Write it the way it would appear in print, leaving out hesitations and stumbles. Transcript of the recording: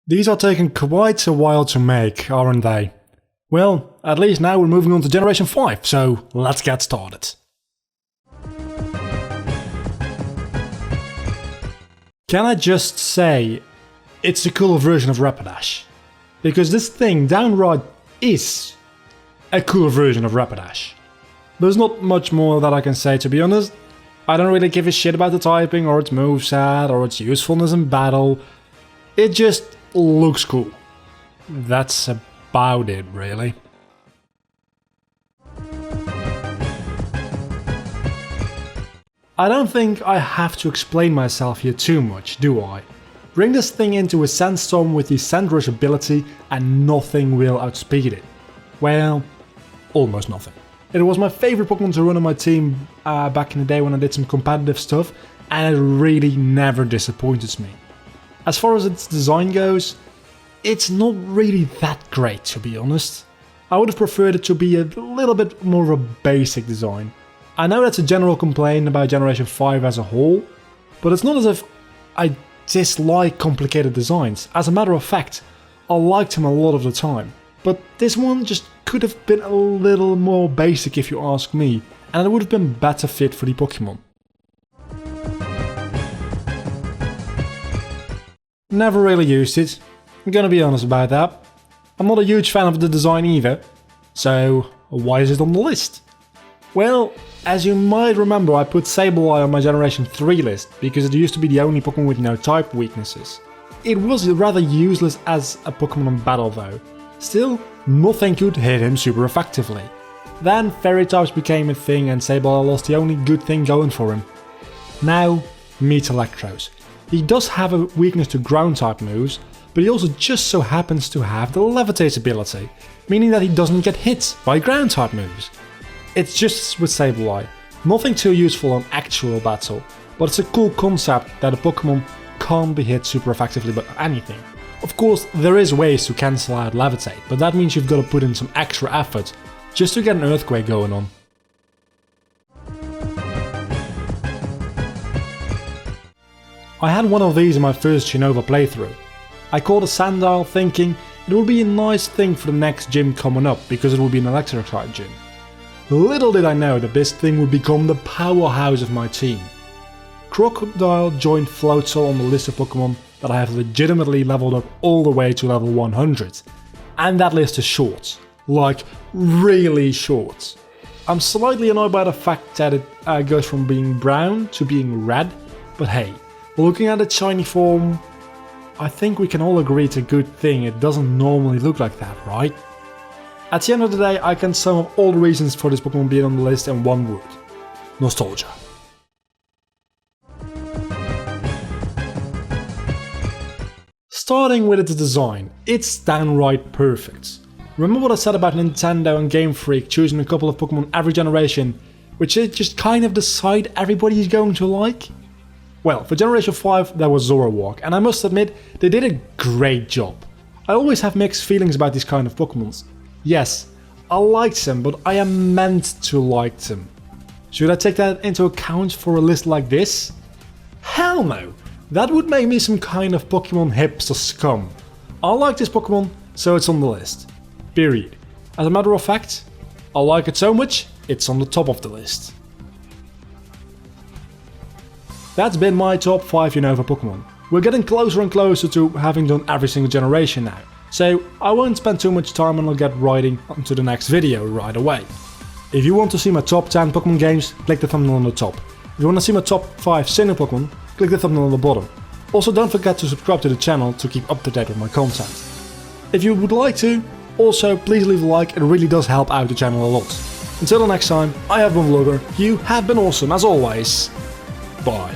These are taking quite a while to make, aren't they? Well, at least now we're moving on to Generation 5, so let's get started. Can I just say, it's a cooler version of Rapidash. Because this thing, Downrod, is a cooler version of Rapidash. There's not much more that I can say, to be honest. I don't really give a shit about the typing, or its moveset, or its usefulness in battle. It just looks cool. That's about it, really. I don't think I have to explain myself here too much, do I? Bring this thing into a Sandstorm with the Sand Rush ability and nothing will outspeed it. Well, almost nothing. It was my favourite Pokemon to run on my team back in the day when I did some competitive stuff, and it really never disappointed me. As far as its design goes, it's not really that great, to be honest. I would have preferred it to be a little bit more of a basic design. I know that's a general complaint about Generation 5 as a whole, but it's not as if I dislike complicated designs. As a matter of fact, I liked them a lot of the time. But this one just could have been a little more basic if you ask me, and it would have been better fit for the Pokemon. Never really used it, I'm gonna be honest about that. I'm not a huge fan of the design either, so why is it on the list? Well, as you might remember, I put Sableye on my Generation 3 list, because it used to be the only Pokemon with no type weaknesses. It was rather useless as a Pokemon in battle though. Still, nothing could hit him super effectively. Then Fairy types became a thing and Sableye lost the only good thing going for him. Now, meet Electros. He does have a weakness to ground type moves, but he also just so happens to have the Levitate ability, meaning that he doesn't get hit by ground type moves. It's just with Sableye, nothing too useful on actual battle, but it's a cool concept that a Pokemon can't be hit super effectively by anything. Of course, there is ways to cancel out Levitate, but that means you've got to put in some extra effort just to get an Earthquake going on. I had one of these in my first Unova playthrough. I caught a Sandile thinking it would be a nice thing for the next gym coming up because it would be an electric type gym. Little did I know that this thing would become the powerhouse of my team. Crocodile joined Floatzel on the list of Pokemon that I have legitimately leveled up all the way to level 100. And that list is short. Like, really short. I'm slightly annoyed by the fact that it goes from being brown to being red, but hey, looking at its shiny form, I think we can all agree it's a good thing. It doesn't normally look like that, right? At the end of the day, I can sum up all the reasons for this Pokemon being on the list in one word. Nostalgia. Starting with its design, it's downright perfect. Remember what I said about Nintendo and Game Freak choosing a couple of Pokemon every generation, which they just kind of decide everybody is going to like? Well, for Generation 5 there was Zoroark, and I must admit, they did a great job. I always have mixed feelings about these kind of Pokemons. Yes, I liked them, but I am meant to like them. Should I take that into account for a list like this? Hell no! That would make me some kind of Pokemon hipster scum. I like this Pokemon, so it's on the list. Period. As a matter of fact, I like it so much, it's on the top of the list. That's been my top 5 Unova Pokemon. We're getting closer and closer to having done every single generation now, so I won't spend too much time and I'll get right onto the next video right away. If you want to see my top 10 Pokemon games, click the thumbnail on the top. If you want to see my top 5 single Pokemon, click the thumbnail on the bottom. Also, don't forget to subscribe to the channel to keep up to date with my content. If you would like to, also please leave a like, it really does help out the channel a lot. Until the next time, I have been Vlogger, you have been awesome as always. Bye.